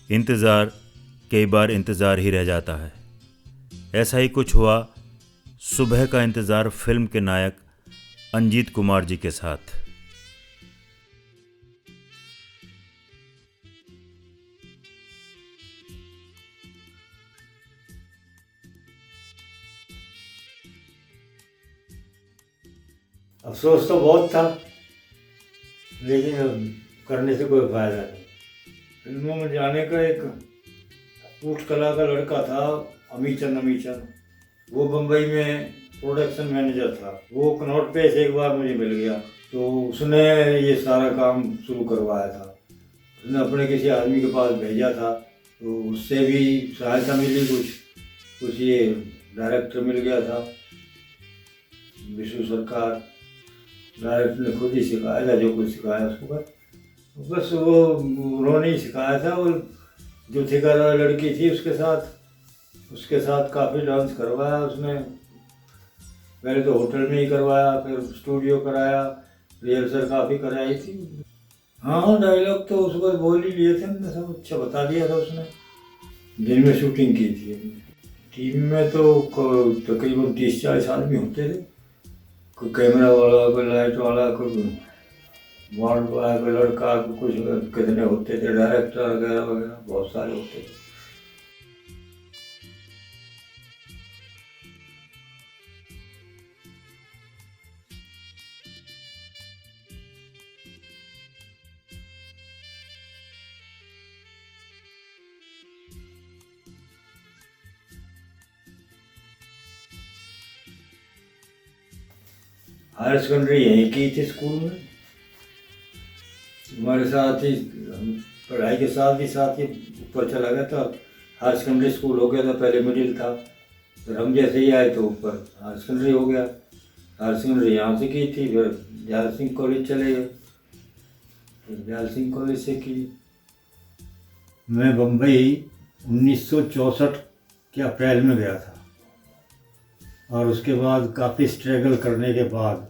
इंतज़ार कई बार इंतज़ार ही रह जाता है। ऐसा ही कुछ हुआ सुबह का इंतज़ार फिल्म के नायक अंजीत कुमार जी के साथ। अफसोस तो बहुत था, लेकिन करने से कोई फायदा नहीं। फिल्मों में जाने का एक ऊट कला का लड़का था, अमीचंद। वो बम्बई में प्रोडक्शन मैनेजर था। वो कनॉट पे से एक बार मुझे मिल गया, तो उसने ये सारा काम शुरू करवाया था। उसने अपने किसी आदमी के पास भेजा था, तो उससे भी सहायता मिली कुछ ये डायरेक्टर मिल गया था, विष्णु सरकार। डायरेक्टर ने खुद ही सिखाया था, जो कुछ सिखाया उसको बस वो उन्होंने ही सिखाया था। और जो ठेकेदार लड़की थी उसके साथ काफ़ी डांस करवाया उसने। पहले तो होटल में ही करवाया, फिर स्टूडियो कराया, रिहर्सल काफ़ी कराई थी। हाँ, डायलॉग तो उस पर बोल ही लिए थे, हमने सब अच्छा बता दिया था उसने। दिन में शूटिंग की थी। टीम में तो तकरीबन 30-40 आदमी होते थे। कोई कैमरा वाला, कोई लाइट वाला, कोई वार्ड बॉय, कोई लड़का, कुछ कितने होते थे, डायरेक्टर वगैरह वगैरह बहुत सारे होते थे। हायर सेकेंडरी यहीं की थी स्कूल में। हमारे साथ ही पढ़ाई के साथ ही ऊपर चला गया था। हायर सेकेंडरी स्कूल हो गया था, पहले मिडिल था, फिर हम जैसे ही आए तो ऊपर हायर सेकेंडरी हो गया। हायर सेकेंडरी यहाँ से की थी, फिर दयाल सिंह कॉलेज चले गए, फिर दयाल सिंह कॉलेज से की। मैं बम्बई 1964 के अप्रैल में गया था, और उसके बाद काफ़ी स्ट्रगल करने के बाद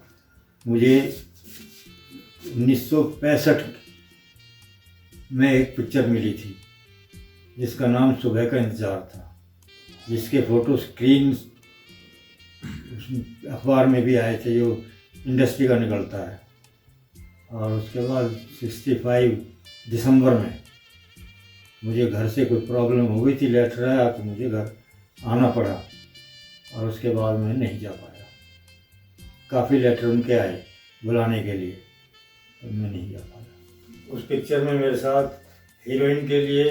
मुझे 1965 में एक पिक्चर मिली थी, जिसका नाम सुबह का इंतज़ार था, जिसके फ़ोटो स्क्रीन अखबार में भी आए थे, जो इंडस्ट्री का निकलता है। और उसके बाद 65 दिसंबर में मुझे घर से कोई प्रॉब्लम हो गई थी, लेटर आया तो मुझे घर आना पड़ा, और उसके बाद मैं नहीं जा पाया। काफ़ी लेटर उनके आए बुलाने के लिए, तो मैं नहीं जा पाया। उस पिक्चर में मेरे साथ हीरोइन के लिए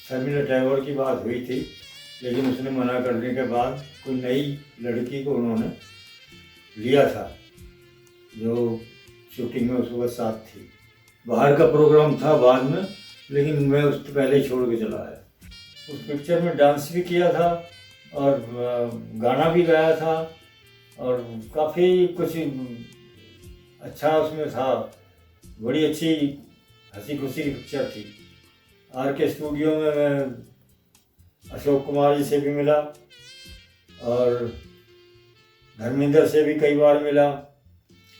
शर्मिला टैगोर की बात हुई थी, लेकिन उसने मना करने के बाद कोई नई लड़की को उन्होंने लिया था, जो शूटिंग में उस वक्त साथ थी। बाहर का प्रोग्राम था बाद में, लेकिन मैं उससे पहले ही छोड़ के चला आया। उस पिक्चर में डांस भी किया था और गाना भी गाया था, और काफ़ी कुछ अच्छा उसमें था। बड़ी अच्छी हंसी खुशी की पिक्चर थी। आर के स्टूडियो में मैं अशोक कुमार जी से भी मिला, और धर्मेंद्र से भी कई बार मिला,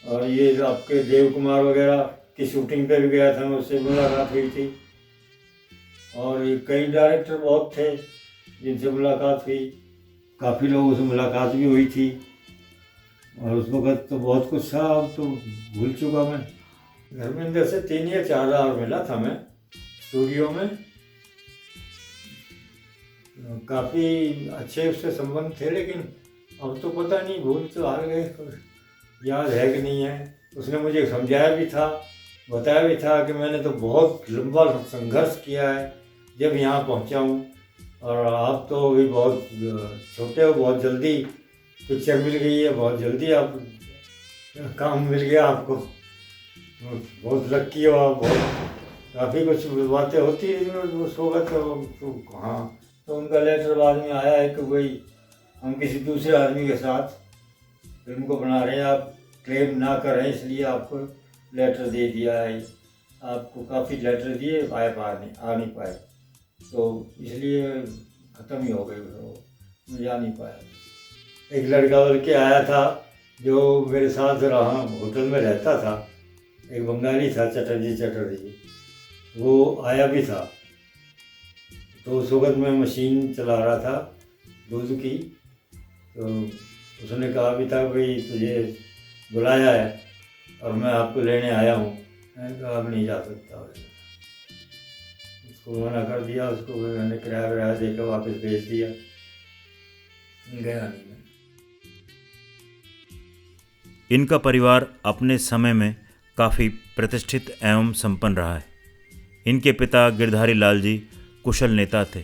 और ये आपके देव कुमार वगैरह की शूटिंग पे भी गया था, मैं उससे मुलाकात हुई थी। और ये कई डायरेक्टर बहुत थे जिनसे मुलाकात हुई, काफ़ी लोगों से मुलाकात भी हुई थी, और उस वक्त तो बहुत कुछ था, अब तो भूल चुका मैं। धर्मेंद्र से 3 या 4 बार मिला था मैं स्टूडियो में। काफ़ी अच्छे उससे संबंध थे, लेकिन अब तो पता नहीं, भूल तो आ गए, याद है कि नहीं है। उसने मुझे समझाया भी था, बताया भी था कि मैंने तो बहुत लंबा संघर्ष किया है जब यहाँ पहुँचा हूँ, और आप तो अभी बहुत छोटे हो, बहुत जल्दी पिक्चर मिल गई है, बहुत जल्दी आप काम मिल गया आपको, बहुत लक्की हो आप। बहुत काफ़ी कुछ बातें होती है उस वक्त तो हाँ। तो उनका लेटर बाद में आया है कि भाई हम किसी दूसरे आदमी के साथ फिल्म को बना रहे हैं, आप क्लेम ना करें, इसलिए आपको लेटर दे दिया है। आपको काफ़ी लेटर दिए, आ नहीं पाए, तो इसलिए ख़त्म ही हो गई, वो जा नहीं पाया। एक लड़का बल्कि आया था जो मेरे साथ रहा, होटल में रहता था, एक बंगाली था, चटर्जी, वो आया भी था। तो उस वक्त मैं मशीन चला रहा था दूध की, तो उसने कहा भी था भाई तुझे बुलाया है और मैं आपको लेने आया हूँ। मैंने कहा अब नहीं जा सकता, उसको मना कर दिया। उसको भी मैंने किराया देकर वापस भेज दिया, गया नहीं मैं। इनका परिवार अपने समय में काफ़ी प्रतिष्ठित एवं संपन्न रहा है। इनके पिता गिरधारी लाल जी कुशल नेता थे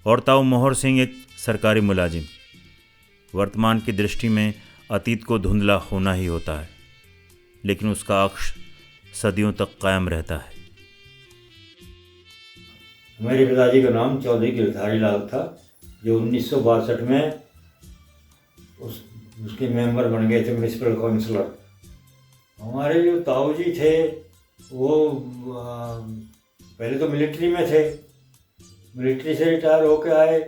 और ताऊ मोहर सिंह एक सरकारी मुलाजिम। वर्तमान की दृष्टि में अतीत को धुंधला होना ही होता है, लेकिन उसका अक्ष सदियों तक कायम रहता है। मेरे पिताजी का नाम चौधरी गिरधारी लाल था, जो 1962 में उसके मेंबर बन गए थे, म्यूनिसिपल काउंसलर। हमारे जो ताऊ जी थे वो पहले तो मिलिट्री में थे, मिलिट्री से रिटायर होके आए,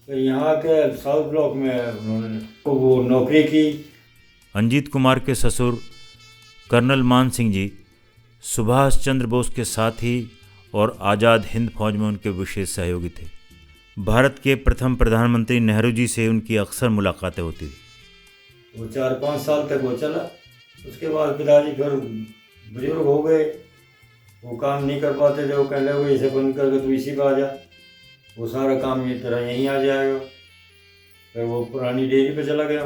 फिर यहाँ के साउथ ब्लॉक में उन्होंने वो नौकरी की। अंजीत कुमार के ससुर कर्नल मान सिंह जी सुभाष चंद्र बोस के साथ ही और आज़ाद हिंद फौज में उनके विशेष सहयोगी थे। भारत के प्रथम प्रधानमंत्री नेहरू जी से उनकी अक्सर मुलाकातें होती थी। वो 4-5 साल तक वो चला। उसके बाद पिताजी फिर बुजुर्ग हो गए, वो काम नहीं कर पाते थे। वो कहने लगे इसे बंद करके तू इसी पर आ जा, वो सारा काम ये तरह यहीं आ जाएगा। फिर वो पुरानी डेयरी पे चला गया,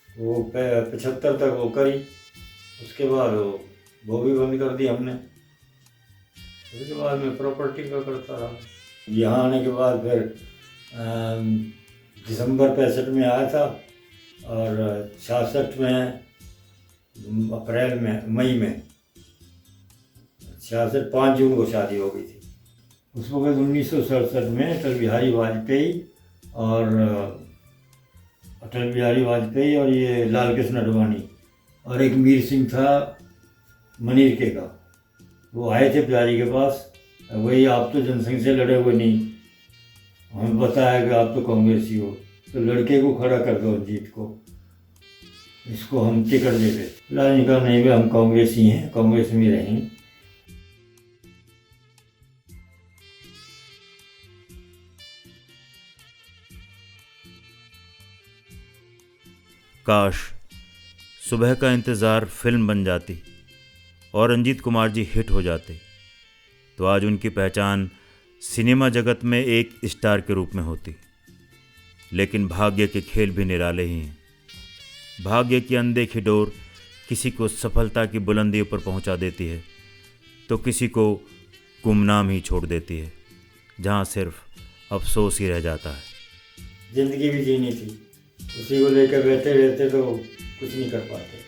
वो 75 तक वो करी। उसके बाद वो भी बंद कर दी हमने। उसके बाद मैं प्रॉपर्टी का करता रहा। यहाँ आने के बाद फिर दिसंबर 65 में आया था और 66 में अप्रैल में मई में 66 5 जून को शादी हो गई थी। उस वक्त 1967 में अटल बिहारी वाजपेयी और ये लाल कृष्ण आडवाणी और एक मीर सिंह था मनीर के का, वो आए थे पिताजी के पास। वही आप तो जनसंघ से लड़े हुए नहीं, हमें पता है कि आप तो कांग्रेसी हो, तो लड़के को खड़ा कर दो, जीत को, इसको हम टिकट देते। पिताजी कहा नहीं भाई हम कांग्रेसी हैं, कांग्रेस में रहेंगे। काश सुबह का इंतज़ार फिल्म बन जाती और अंजीत कुमार जी हिट हो जाते, तो आज उनकी पहचान सिनेमा जगत में एक स्टार के रूप में होती। लेकिन भाग्य के खेल भी निराले ही हैं। भाग्य की अनदेखी डोर किसी को सफलता की बुलंदियों पर पहुंचा देती है, तो किसी को गुमनाम ही छोड़ देती है, जहां सिर्फ अफसोस ही रह जाता है। जिंदगी भी जीनी थी, उसी को लेकर बैठे रहते तो कुछ नहीं कर पाते।